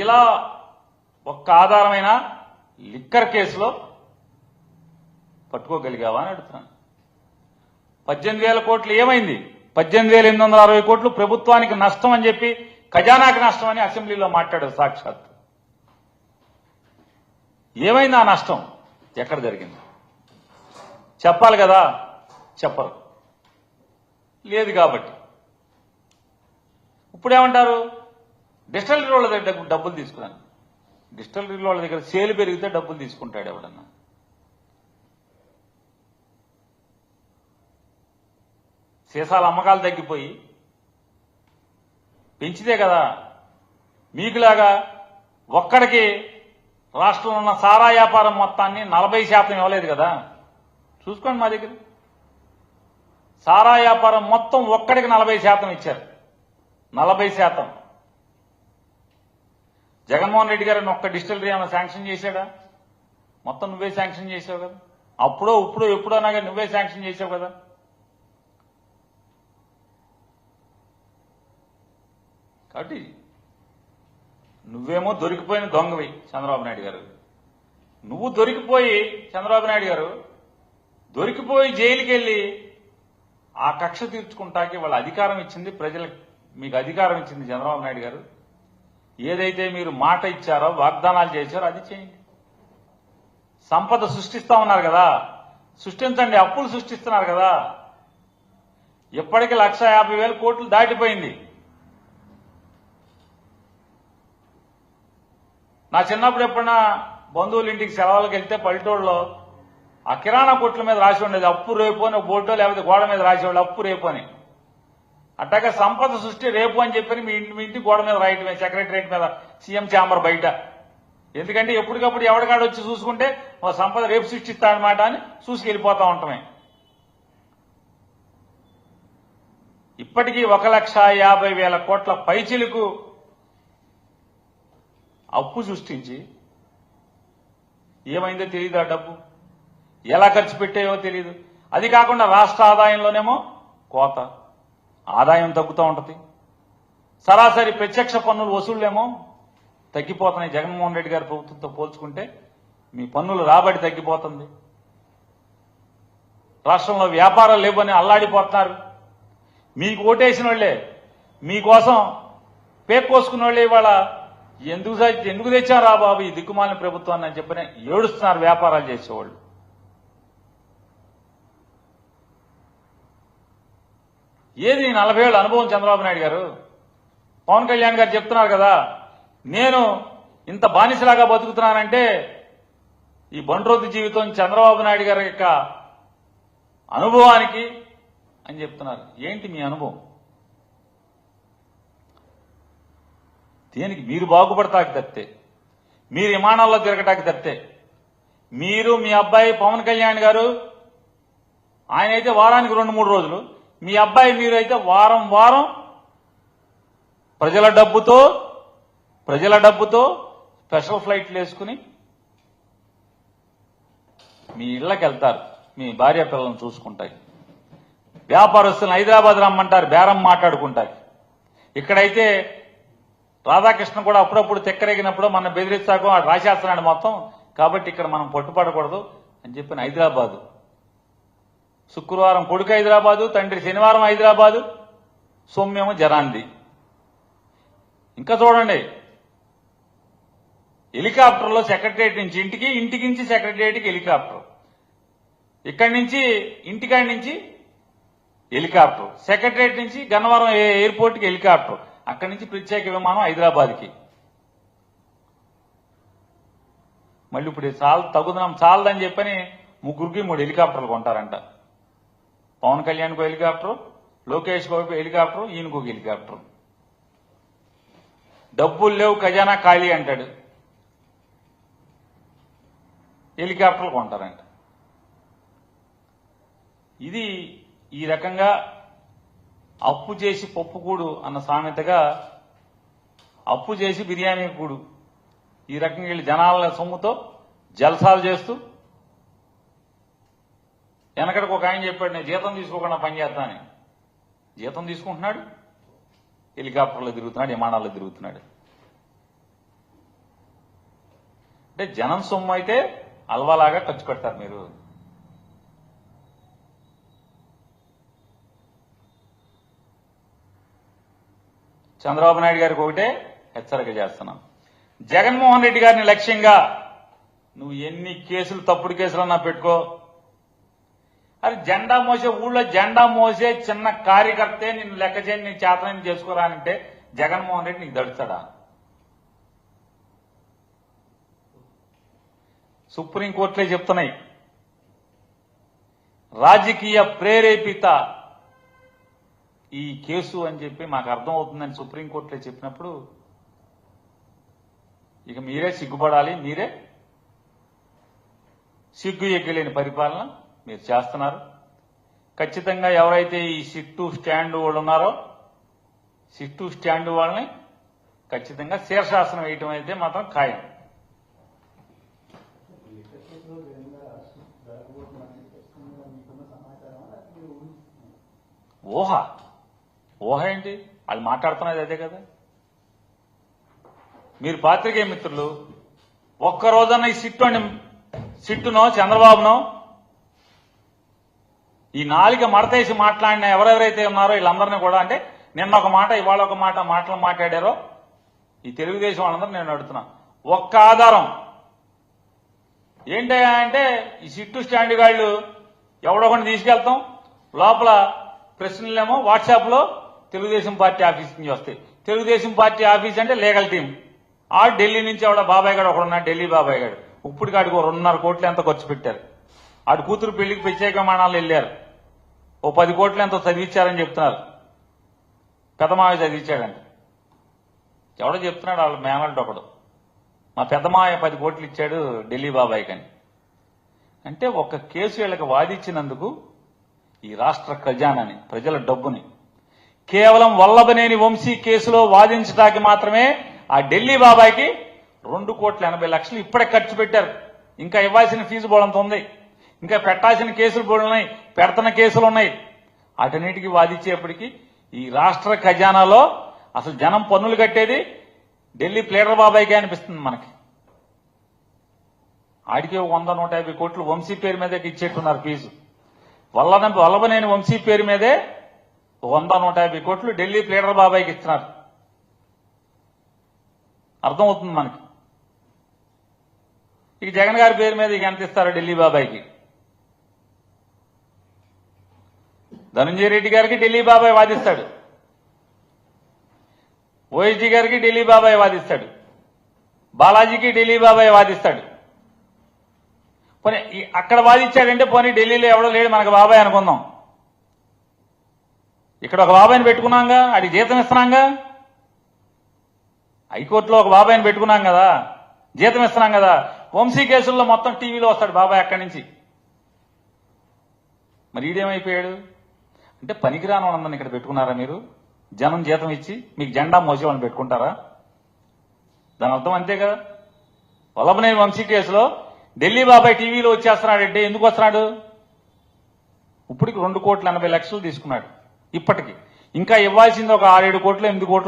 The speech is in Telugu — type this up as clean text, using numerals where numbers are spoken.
ఇలా ఒక్క ఆధారమైన లిక్కర్ కేసులో పట్టుకోగలిగావా అని అడుగుతున్నాను. 18,000 కోట్లు ఏమైంది? 18,860 కోట్లు ప్రభుత్వానికి నష్టం అని చెప్పి, ఖజానాకి నష్టం అని అసెంబ్లీలో మాట్లాడారు సాక్షాత్. ఏమైంది ఆ నష్టం? ఎక్కడ జరిగింది? చెప్పాలి కదా, చెప్పరు. లేదు కాబట్టి ఇప్పుడు ఏమంటారు? డిజిటల్ వాళ్ళ దగ్గర డబ్బులు తీసుకున్నాను. డిజిటల్ వాళ్ళ దగ్గర సేలు పెరిగితే డబ్బులు తీసుకుంటాడు ఎవడన్నా? సీసాల అమ్మకాలు తగ్గిపోయి పెంచితే కదా. మీకులాగా ఒక్కడికి రాష్ట్రంలో ఉన్న సారా వ్యాపారం మొత్తాన్ని 40% ఇవ్వలేదు కదా. చూసుకోండి, మా దగ్గర సారా వ్యాపారం మొత్తం ఒక్కడికి 40% ఇచ్చారు. 40%. జగన్మోహన్ రెడ్డి గారిని ఒక్క డిస్టిలరీ ఏమైనా శాంక్షన్ చేశాడా? మొత్తం నువ్వే శాంక్షన్ చేసావు కదా. అప్పుడో ఇప్పుడు ఎప్పుడో నాగా నువ్వే శాంక్షన్ చేసావు కదా. కాబట్టి నువ్వేమో దొరికిపోయిన దొంగవి చంద్రబాబు నాయుడు గారు. నువ్వు దొరికిపోయి చంద్రబాబు నాయుడు గారు దొరికిపోయి జైలుకి వెళ్ళి ఆ కక్ష తీర్చుకుంటాకి వాళ్ళ అధికారం ఇచ్చింది ప్రజలకు. మీకు అధికారం ఇచ్చింది చంద్రబాబు నాయుడు గారు. ఏదైతే మీరు మాట ఇచ్చారో, వాగ్దానాలు చేశారో అది చేయండి. సంపద సృష్టిస్తా ఉన్నారు కదా, సృష్టించండి. అప్పులు సృష్టిస్తున్నారు కదా. ఇప్పటికీ 1,50,000 కోట్లు దాటిపోయింది. నా చిన్నప్పుడు ఎప్పుడన్నా బంధువుల ఇంటికి సెలవులకు వెళ్తే పల్లెటూరులో ఆ కిరాణా కొట్ల మీద రాసి ఉండేది అప్పు రేపు అని, ఒక బోర్డో లేకపోతే గోడ మీద రాసేవాళ్ళు అప్పు రేపు అని. అట్టాగా సంపద సృష్టి రేపు అని చెప్పని మీ ఇంటి గోడ మీద రాయటమే, సెక్రటరియట్ మీద, సీఎం ఛాంబర్ బయట. ఎందుకంటే ఎప్పటికప్పుడు ఎవరికాడు వచ్చి చూసుకుంటే సంపద రేపు సృష్టిస్తాడనమాట అని చూసుకెళ్ళిపోతా ఉంటామే. ఇప్పటికీ 1,50,000 కోట్ల పైచిలకు అప్పు సృష్టించి ఏమైందో తెలియదు. ఆ డబ్బు ఎలా ఖర్చు పెట్టాయో తెలియదు. అది కాకుండా రాష్ట్ర ఆదాయంలోనేమో కోత, ఆదాయం తగ్గుతూ ఉంటుంది. సరాసరి ప్రత్యక్ష పన్నుల వసూళ్లేమో తగ్గిపోతున్నాయి. జగన్మోహన్ రెడ్డి గారి ప్రభుత్వంతో పోల్చుకుంటే మీ పన్నుల రాబడి తగ్గిపోతుంది. రాష్ట్రంలో వ్యాపారాలు లేవని అల్లాడిపోతున్నారు. మీకు ఓటేసిన వాళ్లే, మీకోసం పేక్కోసుకున్న వాళ్లే ఇవాళ ఎందుకు తెచ్చారా బాబు ఈ దిక్కుమాలిన ప్రభుత్వాన్ని అని చెప్పని ఏడుస్తున్నారు వ్యాపారాలు చేసేవాళ్ళు. ఏది 40 ఏళ్ల అనుభవం చంద్రబాబు నాయుడు గారు? పవన్ కళ్యాణ్ గారు చెప్తున్నారు కదా, నేను ఇంత బానిసలాగా బతుకుతున్నానంటే ఈ బండ్రోతు జీవితం చంద్రబాబు నాయుడు గారి యొక్క అనుభవానికి అని చెప్తున్నారు. ఏంటి మీ అనుభవం? దేనికి? మీరు బాగుపడతాకి తప్పితే, మీరు విమానాల్లో తిరగటానికి తప్పితే, మీరు మీ అబ్బాయి పవన్ కళ్యాణ్ గారు ఆయనైతే వారానికి 2-3 రోజులు, మీ అబ్బాయి మీరైతే వారం వారం ప్రజల డబ్బుతో స్పెషల్ ఫ్లైట్లు వేసుకుని మీ ఇళ్లకు వెళ్తారు. మీ భార్య పిల్లలను చూసుకుంటాయి. వ్యాపారస్తులను హైదరాబాద్ రమ్మంటారు, బేరం మాట్లాడుకుంటారు. ఇక్కడైతే రాధాకృష్ణ కూడా అప్పుడప్పుడు తెక్కరేగినప్పుడు మన బెదిరిస్తాకు రాసేస్తున్నాడు మొత్తం. కాబట్టి ఇక్కడ మనం పట్టుపడకూడదు అని చెప్పిన హైదరాబాదు, శుక్రవారం కొడుకు హైదరాబాదు, తండ్రి శనివారం హైదరాబాదు, సౌమ్యము జనాంది. ఇంకా చూడండి, హెలికాప్టర్లో సెక్రటరియట్ నుంచి ఇంటికి, ఇంటికి నుంచి సెక్రటరియట్కి హెలికాప్టర్, ఇక్కడి నుంచి ఇంటికాడి నుంచి హెలికాప్టర్, సెక్రటరియట్ నుంచి గన్నవరం ఎయిర్పోర్ట్కి హెలికాప్టర్, అక్కడి నుంచి ప్రత్యేక విమానం హైదరాబాద్కి. మళ్ళీ ఇప్పుడు చాలదని చెప్పని 3కి 3 హెలికాప్టర్లు కొంటారంట. పవన్ కళ్యాణ్కి హెలికాప్టర్, లోకేష్ బాబుకి హెలికాప్టర్, ఈయనకు హెలికాప్టర్. డబ్బులు లేవు, ఖజానా ఖాళీ అంటాడు, హెలికాప్టర్లు కొంటారంట. ఇది ఈ రకంగా అప్పు చేసి పప్పు కూడు అన్న సామెతగా అప్పు చేసి బిర్యానీ కూడు, ఈ రకంగా వీళ్ళు జనాల సొమ్ముతో జల్సాలు చేస్తూ, వెనకడికి ఒక ఆయన చెప్పాడు నేను జీతం తీసుకోకుండా పనిచేస్తానని. జీతం తీసుకుంటున్నాడు, హెలికాప్టర్లో తిరుగుతున్నాడు, విమానాల్లో తిరుగుతున్నాడు. అంటే జనం సొమ్ము అయితే అల్వాలాగా ఖర్చు పెడతారు మీరు. చంద్రబాబు నాయుడు గారికి ఒకటే హెచ్చరిక చేస్తున్నాం, జగన్మోహన్ రెడ్డి గారిని లక్ష్యంగా నువ్వు ఎన్ని కేసులు తప్పుడు కేసులన్నా పెట్టుకో, అది జెండా మోసే ఊళ్ళో జెండా మోసే చిన్న కార్యకర్తే నిన్ను లెక్క చేయని నీ చేతనని చేసుకోరానంటే జగన్మోహన్ రెడ్డి నీకు దడుస్తాడా? సుప్రీంకోర్టులే చెప్తున్నాయి, రాజకీయ ప్రేరేపిత ఈ కేసు అని చెప్పి మాకు అర్థం అవుతుందని సుప్రీంకోర్టులే చెప్పినప్పుడు ఇక మీరే సిగ్గుపడాలి. మీరే సిగ్గు ఎగ్గలేని పరిపాలన మీరు చేస్తున్నారు. ఖచ్చితంగా ఎవరైతే ఈ సిట్టు స్టాండ్ వాళ్ళు ఉన్నారో సిట్టు స్టాండ్ వాళ్ళని ఖచ్చితంగా శీర్షాసనం వేయటం అయితే మాత్రం ఖాయం. ఊహ ఏంటి? వాళ్ళు మాట్లాడుతున్నది అదే కదా. మీరు పాత్రికేయ మిత్రులు ఒక్కరోజన్న ఈ సిట్టునో చంద్రబాబునో ఈ నాలుక మడతేసి మాట్లాడిన ఎవరెవరైతే ఉన్నారో వీళ్ళందరినీ కూడా, అంటే నిన్న ఒక మాట ఇవాళ ఒక మాట మాటలు మాట్లాడారో ఈ తెలుగుదేశం వాళ్ళందరూ నేను అడుగుతున్నా, ఒక్క ఆధారం ఏంటయ్యా అంటే ఈ సిట్టు స్టాండ్ గాళ్ళు ఎవడొకటి తీసుకెళ్తాం, లోపల ప్రశ్నలేమో వాట్సాప్ లో తెలుగుదేశం పార్టీ ఆఫీస్ నుంచి వస్తాయి. తెలుగుదేశం పార్టీ ఆఫీస్ అంటే లీగల్ టీం. ఆ ఢిల్లీ నుంచి ఎవడ బాబాయ్ గారు ఒకడున్నాడు, ఢిల్లీ బాబాయ్ గారు ఇప్పుడు కాడికి 2.5 కోట్లు ఎంతో ఖర్చు పెట్టారు. ఆడు కూతురు పెళ్లికి ప్రత్యేక విమానాలు వెళ్ళారు, ఓ 10 కోట్లు ఎంతో చదివించారని చెప్తున్నారు. పెద్దమావి చదివించాడండి. ఎవడో చెప్తున్నాడు వాళ్ళ మేనల్డ్ ఒకడు, మా పెద్దమాయ 10 కోట్లు ఇచ్చాడు ఢిల్లీ బాబాయ్ కని. అంటే ఒక కేసు వీళ్ళకి వాదించినందుకు ఈ రాష్ట్ర ఖజానాని ప్రజల డబ్బుని కేవలం వల్లభనేని వంశీ కేసులో వాదించడానికి మాత్రమే ఆ ఢిల్లీ బాబాయ్కి 2,80,00,000 ఇప్పుడే ఖర్చు పెట్టారు. ఇంకా ఇవ్వాల్సిన ఫీజు బోళంత ఉంది, ఇంకా పెట్టాల్సిన కేసులు బోళున్నాయి, పెడుతున్న కేసులు ఉన్నాయి. అటన్నిటికీ వాదించేప్పటికీ ఈ రాష్ట్ర ఖజానాలో అసలు జనం పన్నులు కట్టేది ఢిల్లీ ప్లేడర్ బాబాయ్కే అనిపిస్తుంది మనకి. ఆడికి 100-150 కోట్లు వంశీ పేరు మీదే ఇచ్చేట్టున్నారు ఫీజు. వల్లభనేని వంశీ పేరు మీదే 100-150 కోట్లు ఢిల్లీ ప్లేడర్ బాబాయ్కి ఇస్తున్నారు. అర్థమవుతుంది మనకి. ఇక జగన్ గారి పేరు మీద ఇక ఎంత ఇస్తారు ఢిల్లీ బాబాయ్కి? ధనంజయ రెడ్డి గారికి ఢిల్లీ బాబాయ్ వాదిస్తాడు, ఓఎస్డీ గారికి ఢిల్లీ బాబాయ్ వాదిస్తాడు, బాలాజీకి ఢిల్లీ బాబాయ్ వాదిస్తాడు. పోనీ అక్కడ వాదించాడంటే పోనీ ఢిల్లీలో ఎవడో లేడు మనకు బాబాయ్ అనుకుందాం. ఇక్కడ ఒక బాబాయ్ని పెట్టుకున్నాంగా, ఆడికి జీతం ఇస్తున్నాంగా. హైకోర్టులో ఒక బాబాయ్ని పెట్టుకున్నాం కదా, జీతం ఇస్తున్నాం కదా. వంశీ కేసుల్లో మొత్తం టీవీలో వస్తాడు బాబాయ్ అక్కడి నుంచి. మరి ఈడేమైపోయాడు అంటే పనికిరాని వాళ్ళందరినీ ఇక్కడ పెట్టుకున్నారా మీరు? జనం జీతం ఇచ్చి మీకు జెండా మోసే వాళ్ళని పెట్టుకుంటారా? దాని అర్థం అంతే కదా. వల్లభనేని వంశీ కేసులో ఢిల్లీ బాబాయ్ టీవీలో వచ్చేస్తున్నాడంటే ఎందుకు వస్తున్నాడు? ఇప్పటికి 2,80,00,000 తీసుకున్నాడు. ఇప్పటికి ఇంకా ఇవ్వాల్సింది ఒక 6-7 కోట్లు 8 కోట్లు